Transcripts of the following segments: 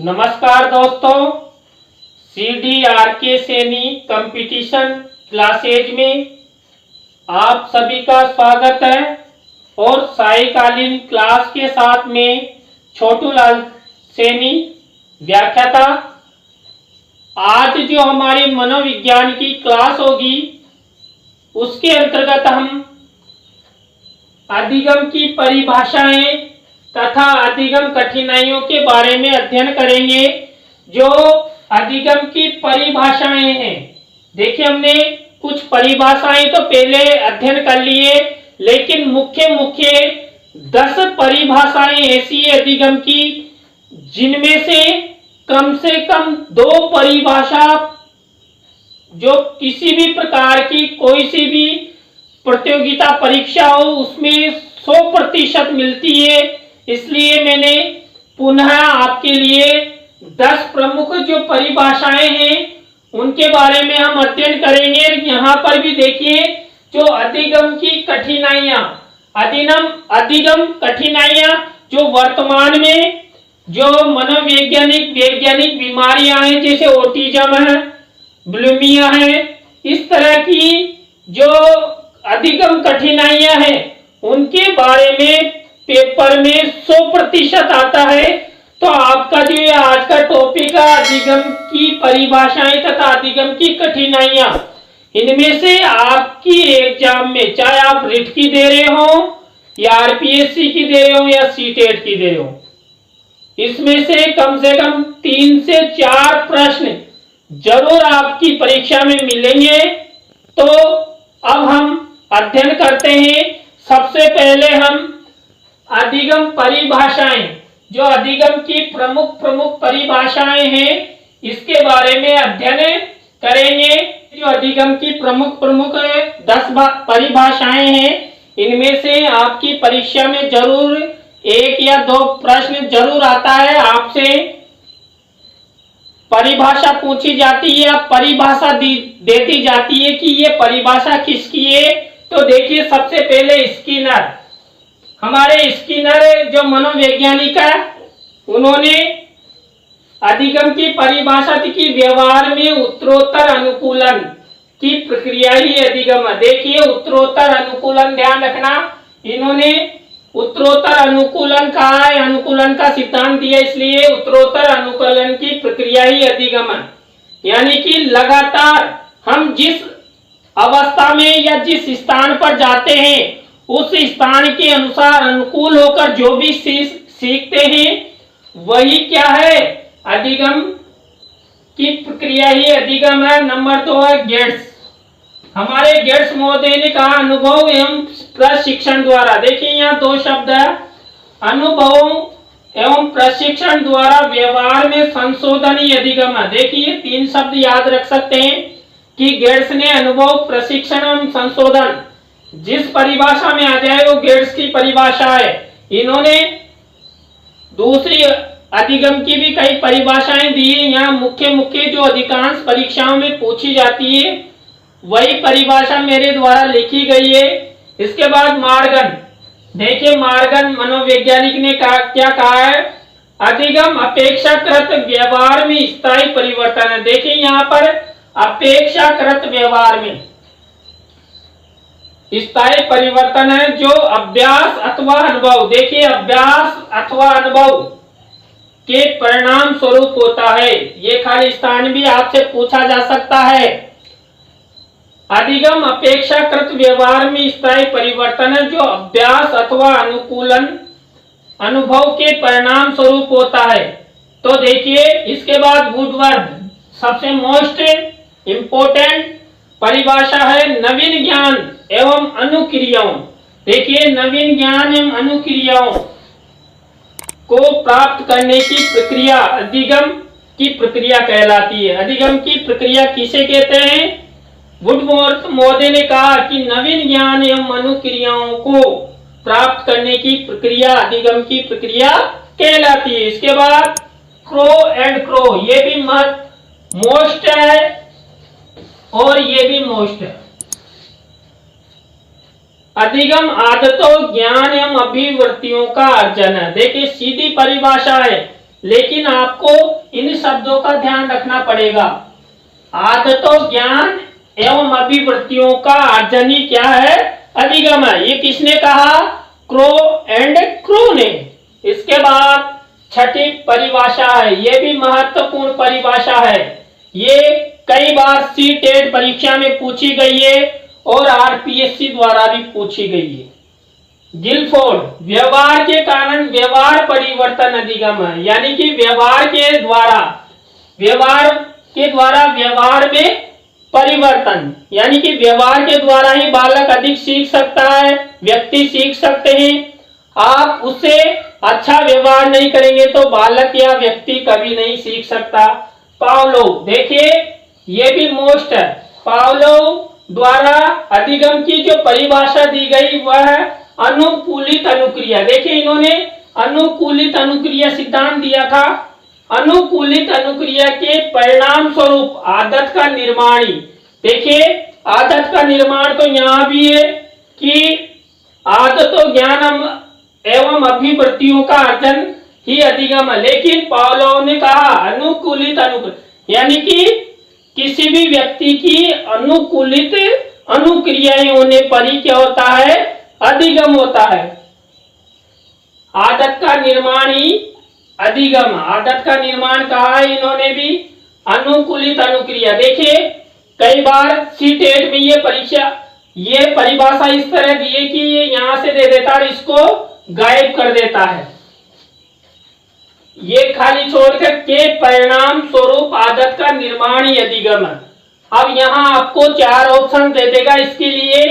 नमस्कार दोस्तों, CDRK Saini competition classes में आप सभी का स्वागत है। और सायकालीन क्लास के साथ में छोटू लाल सैनी व्याख्याता। आज जो हमारी मनोविज्ञान की क्लास होगी उसके अंतर्गत हम अधिगम की परिभाषाएं तथा अधिगम कठिनाइयों के बारे में अध्ययन करेंगे। जो अधिगम की परिभाषाएं हैं, देखिए हमने कुछ परिभाषाएं तो पहले अध्ययन कर लिए, लेकिन मुख्य 10 परिभाषाएं ऐसी है अधिगम की जिनमें से कम 2 परिभाषा जो किसी भी प्रकार की कोई सी भी प्रतियोगिता परीक्षा हो उसमें 100% मिलती है। इसलिए मैंने पुनः आपके लिए 10 प्रमुख जो परिभाषाएं हैं उनके बारे में हम अध्ययन करेंगे। यहाँ पर भी देखिए जो अधिगम की कठिनाइयां, अधिगम कठिनाइयां जो वर्तमान में जो वैज्ञानिक बीमारियां हैं, जैसे ऑटिज्म है, बुलिमिया है, इस तरह की जो अधिगम कठिनाइयां हैं उनके बारे में पेपर में 100% आता है। तो आपका जो आज का टॉपिक है अधिगम की परिभाषाएं तथा अधिगम की कठिनाइयां, इनमें से आपकी एग्जाम में चाहे आप रिट की दे रहे हो या RPSC की दे रहे हो या CTET की दे रहे हो, इसमें से कम 3 से 4 प्रश्न जरूर आपकी परीक्षा में मिलेंगे। तो अब हम अध्ययन करते हैं। सबसे पहले हम अधिगम परिभाषाएं, जो अधिगम की प्रमुख परिभाषाएं हैं इसके बारे में अध्ययन करेंगे। जो अधिगम की प्रमुख 10 परिभाषाएं हैं, इनमें से आपकी परीक्षा में जरूर 1 या 2 प्रश्न जरूर आता है। आपसे परिभाषा पूछी जाती है, परिभाषा देती जाती है कि ये परिभाषा किसकी है। तो देखिए सबसे पहले स्किनर, हमारे स्किनर जो मनोवैज्ञानिक है, उन्होंने अधिगम की परिभाषा थी कि व्यवहार में उत्तरोत्तर अनुकूलन की प्रक्रिया ही अधिगम है। देखिए उत्तरोत्तर अनुकूलन ध्यान रखना, इन्होंने उत्तरोत्तर अनुकूलन कहा है, अनुकूलन का सिद्धांत दिया, इसलिए उत्तरोत्तर अनुकूलन की प्रक्रिया ही अधिगम है। यानी कि लगातार हम जिस अवस्था में या जिस स्थान पर जाते हैं उस स्थान के अनुसार अनुकूल होकर जो भी सीखते हैं वही क्या है, अधिगम की प्रक्रिया ही अधिगम है। नंबर 2 है गेट्स। हमारे गेट्स महोदय ने कहा अनुभव एवं प्रशिक्षण द्वारा। देखिए यहाँ 2 शब्द है, अनुभव एवं प्रशिक्षण द्वारा व्यवहार में संशोधन ही अधिगम है। देखिए 3 शब्द याद रख सकते हैं कि गेट्स ने अनुभव, प्रशिक्षण एवं संशोधन जिस परिभाषा में आ जाए वो गेट्स की परिभाषा है। इन्होंने दूसरी अधिगम की भी कई परिभाषाएं दी है। यहाँ मुख्य जो अधिकांश परीक्षाओं में पूछी जाती है वही परिभाषा मेरे द्वारा लिखी गई है। इसके बाद मार्गन, देखिए मार्गन मनोवैज्ञानिक ने क्या कहा है, अधिगम अपेक्षाकृत व्यवहार में स्थायी परिवर्तन है। देखिए यहाँ पर अपेक्षाकृत व्यवहार में स्थायी परिवर्तन है जो अभ्यास अथवा अनुभव, देखिए अभ्यास अथवा अनुभव के परिणाम स्वरूप होता है। ये खाली स्थान भी आपसे पूछा जा सकता है। अधिगम अपेक्षाकृत व्यवहार में स्थायी परिवर्तन है जो अभ्यास अथवा अनुकूलन अनुभव के परिणाम स्वरूप होता है। तो देखिए इसके बाद वुडवर्ड सबसे मोस्ट इंपोर्टेंट परिभाषा है नवीन ज्ञान एवं अनुक्रियाओं। देखिए नवीन ज्ञान एवं अनुक्रियाओं को प्राप्त करने की प्रक्रिया अधिगम की प्रक्रिया कहलाती है। अधिगम की प्रक्रिया किसे कहते हैं? वुडवर्ड महोदय ने कहा कि नवीन ज्ञान एवं अनुक्रियाओं को प्राप्त करने की प्रक्रिया अधिगम की प्रक्रिया कहलाती है। इसके बाद क्रो एंड क्रो, ये भी मोस्ट है और ये भी मोस्ट है। अधिगम आदतों, ज्ञान एवं अभिवृत्तियों का अर्जन है। देखिए सीधी परिभाषा है लेकिन आपको इन शब्दों का ध्यान रखना पड़ेगा। आदतों, ज्ञान एवं अभिवृत्तियों का अर्जन ही क्या है? अधिगम है। ये किसने कहा? क्रो एंड क्रू ने। इसके बाद छठी परिभाषा है, ये भी महत्वपूर्ण परिभाषा है। ये कई बार सी-टेट परीक्षा में पूछी गई है और आरपीएससी द्वारा भी पूछी गई है। गिलफोर्ड, व्यवहार के कारण व्यवहार परिवर्तन अधिगम है, यानी कि व्यवहार के द्वारा व्यवहार में परिवर्तन, यानी कि व्यवहार के द्वारा ही बालक अधिक सीख सकता है, व्यक्ति सीख सकते हैं। आप उससे अच्छा व्यवहार नहीं करेंगे तो बालक या व्यक्ति कभी नहीं सीख सकता। पावलोव, देखिए ये भी मोस्ट है। पावलोव द्वारा अधिगम की जो परिभाषा दी गई वह है अनुकूलित अनुक्रिया। देखिए इन्होंने अनुकूलित अनुक्रिया सिद्धांत दिया था। अनुकूलित अनुक्रिया के परिणाम स्वरूप आदत का निर्माण ही, देखिए आदत का निर्माण तो यहाँ भी है कि आदतों, ज्ञान एवं अभिवृत्तियों का अर्जन ही अधिगम है। लेकिन पावलोव ने कहा अनुकूलित अनुक्रिया, यानी कि किसी भी व्यक्ति की अनुकूलित अनुक्रियाएं होने पर ही क्या होता है? अधिगम होता है। आदत का निर्माण ही अधिगम, आदत का निर्माण कहा है इन्होंने भी अनुकूलित अनुक्रिया। देखिए कई बार सी-टेट में ये परिभाषा इस तरह दी है कि ये यहां से दे देता है, इसको गायब कर देता है। ये खाली छोड़कर के परिणाम स्वरूप आदत का निर्माण ही अधिगम है। अब यहाँ आपको 4 ऑप्शन दे देगा इसके लिए।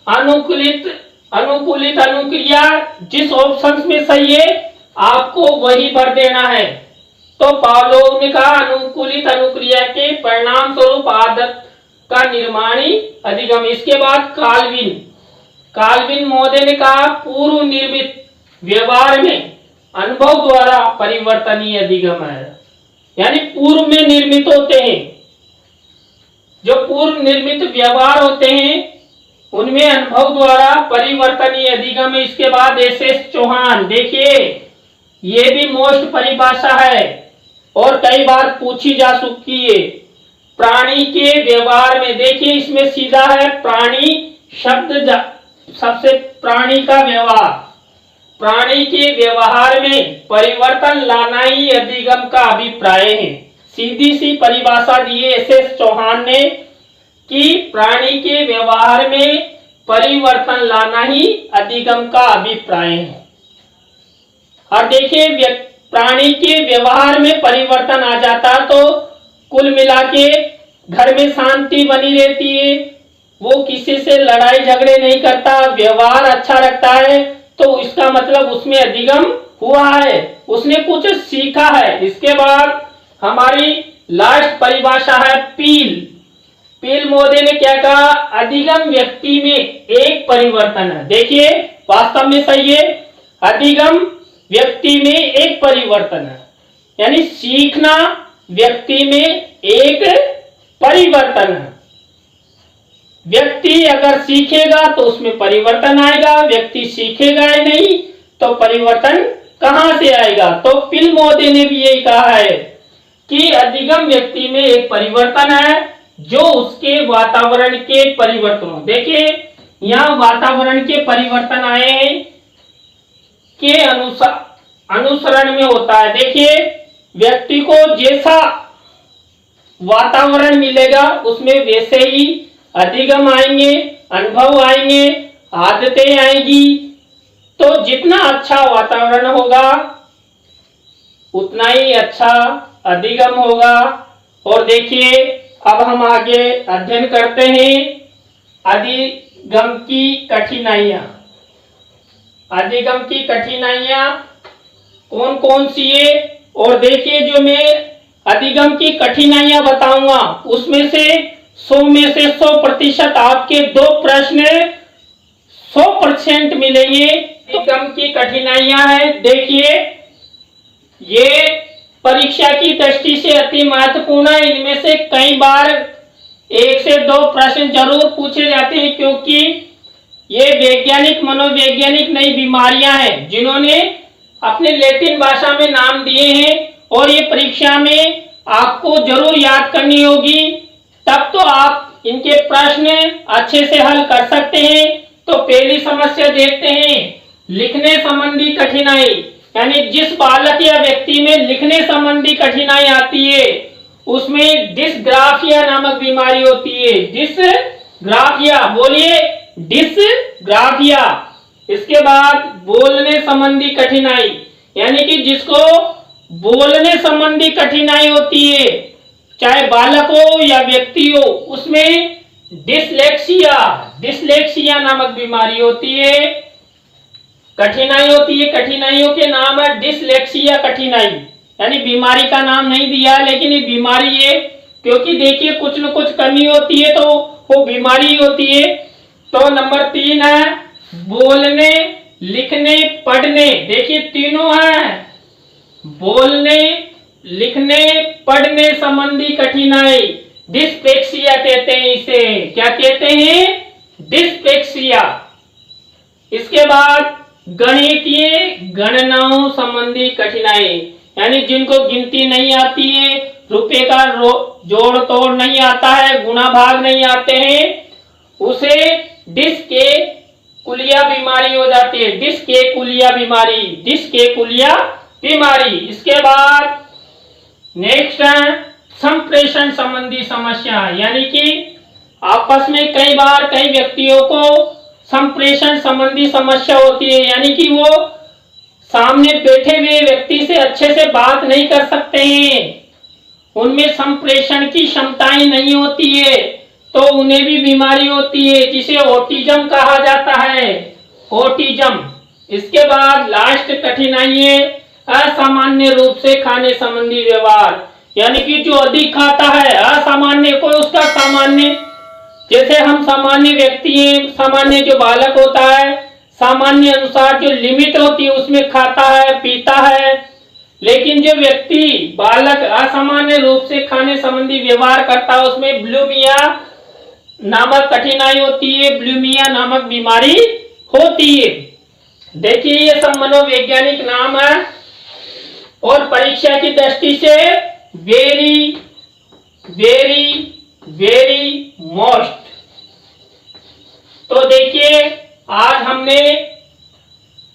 अनुकूलित अनुक्रिया, जिस ऑप्शन में सही है आपको वही भर देना है। तो पावलोव ने कहा अनुकूलित अनुक्रिया के परिणाम स्वरूप आदत का निर्माण ही अधिगम। इसके बाद काल्विन महोदय ने कहा पूर्व निर्मित व्यवहार में अनुभव द्वारा परिवर्तनीय अधिगम है, यानी पूर्व में निर्मित होते हैं, जो पूर्व निर्मित व्यवहार होते हैं उनमें अनुभव द्वारा परिवर्तनीय अधिगम है। इसके बाद एस.एस. चौहान, देखिए ये भी मोस्ट परिभाषा है और कई बार पूछी जा चुकी है। प्राणी के व्यवहार में, देखिए इसमें सीधा है प्राणी शब्द, सबसे प्राणी का व्यवहार, प्राणी के व्यवहार में परिवर्तन लाना ही अधिगम का अभिप्राय है। सीधी सी परिभाषा दी है एस.एस. चौहान ने कि प्राणी के व्यवहार में परिवर्तन लाना ही अधिगम का अभिप्राय है। और देखिए प्राणी के व्यवहार में परिवर्तन आ जाता तो कुल मिला के घर में शांति बनी रहती है, वो किसी से लड़ाई झगड़े नहीं करता, व्यवहार अच्छा रखता है, तो इसका मतलब उसमें अधिगम हुआ है, उसने कुछ सीखा है। इसके बाद हमारी लास्ट परिभाषा है पील महोदय ने क्या कहा? अधिगम व्यक्ति में एक परिवर्तन है। देखिए वास्तव में सही है, अधिगम व्यक्ति में एक परिवर्तन है, यानी सीखना व्यक्ति में एक परिवर्तन है। व्यक्ति अगर सीखेगा तो उसमें परिवर्तन आएगा, व्यक्ति सीखेगा ही नहीं तो परिवर्तन कहां से आएगा? तो पिल महोदय ने भी यही कहा है कि अधिगम व्यक्ति में एक परिवर्तन है जो उसके वातावरण के परिवर्तनों, देखिए यहाँ वातावरण के परिवर्तन आए हैं के अनुसरण में होता है। देखिए व्यक्ति को जैसा वातावरण मिलेगा उसमें वैसे ही अधिगम आएंगे, अनुभव आएंगे, आदतें आएंगी। तो जितना अच्छा वातावरण होगा उतना ही अच्छा अधिगम होगा। और देखिए अब हम आगे अध्ययन करते हैं अधिगम की कठिनाइयां। अधिगम की कठिनाइयां कौन कौन सी है? और देखिए जो मैं अधिगम की कठिनाइयां बताऊंगा उसमें से 100 में से 100% आपके 2 प्रश्न 100% मिलेंगे। अधिगम की कठिनाइयां है, देखिए ये परीक्षा की दृष्टि से अति महत्वपूर्ण है। इनमें से कई बार 1 से 2 प्रश्न जरूर पूछे जाते हैं क्योंकि ये वैज्ञानिक मनोवैज्ञानिक नई बीमारियां हैं जिन्होंने अपने लैटिन भाषा में नाम दिए हैं और ये परीक्षा में आपको जरूर याद करनी होगी, तब तो आप इनके प्रश्न अच्छे से हल कर सकते हैं। तो पहली समस्या देखते हैं, लिखने संबंधी कठिनाई, यानी जिस बालक या व्यक्ति में लिखने संबंधी कठिनाई आती है उसमें डिस्ग्राफिया नामक बीमारी होती है। डिस्ग्राफिया, बोलिए डिस्ग्राफिया। इसके बाद बोलने संबंधी कठिनाई, यानी कि जिसको बोलने संबंधी कठिनाई होती है, चाहे बालक हो या व्यक्ति हो, उसमें डिसलेक्सिया, डिसलेक्सिया नामक बीमारी होती है, कठिनाई होती है। कठिनाइयों के नाम है डिसलेक्सिया कठिनाई, यानी बीमारी का नाम नहीं दिया लेकिन ये बीमारी है, क्योंकि देखिए कुछ न कुछ कमी होती है तो वो बीमारी होती है। तो नंबर 3 है बोलने, लिखने, पढ़ने। देखिए तीनों है, बोलने, लिखने, पढ़ने संबंधी कठिनाई, डिस्पेक्सिया कहते हैं इसे। क्या कहते हैं? डिस्पेक्सिया। इसके बाद गणितीय गणनाओं संबंधी कठिनाई, यानी जिनको गिनती नहीं आती है, रुपए का जोड़ तोड़ नहीं आता है, गुणा भाग नहीं आते हैं, उसे डिस्कैलकुलिया बीमारी हो जाती है। डिस्कैलकुलिया बीमारी, डिस्कैलकुलिया बीमारी। इसके बाद नेक्स्ट है संप्रेषण संबंधी समस्या, यानी कि आपस में कई बार कई व्यक्तियों को संप्रेषण संबंधी समस्या होती है, यानी कि वो सामने बैठे हुए व्यक्ति से अच्छे से बात नहीं कर सकते हैं, उनमें संप्रेषण की क्षमताएं नहीं होती है, तो उन्हें भी बीमारी होती है, जिसे ऑटिज्म कहा जाता है, ऑटिज्म। इसके बाद लास्ट कठिनाई है असामान्य रूप से खाने संबंधी व्यवहार, यानी कि जो अधिक खाता है, असामान्य, कोई उसका सामान्य, जैसे हम सामान्य व्यक्ति हैं, सामान्य जो बालक होता है, सामान्य अनुसार जो लिमिट होती है उसमें खाता है, पीता है, लेकिन जो व्यक्ति बालक असामान्य रूप से खाने संबंधी व्यवहार करता है उसमें बुलिमिया नामक कठिनाई होती है, बुलिमिया नामक बीमारी होती है। देखिए ये सब मनोवैज्ञानिक नाम है और परीक्षा की दृष्टि से वेरी वेरी वेरी मोस्ट। तो देखिए आज हमने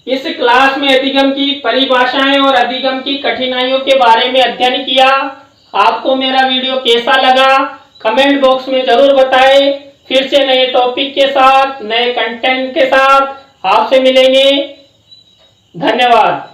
इस क्लास में अधिगम की परिभाषाएं और अधिगम की कठिनाइयों के बारे में अध्ययन किया। आपको मेरा वीडियो कैसा लगा कमेंट बॉक्स में जरूर बताएं। फिर से नए टॉपिक के साथ, नए कंटेंट के साथ आपसे मिलेंगे। धन्यवाद।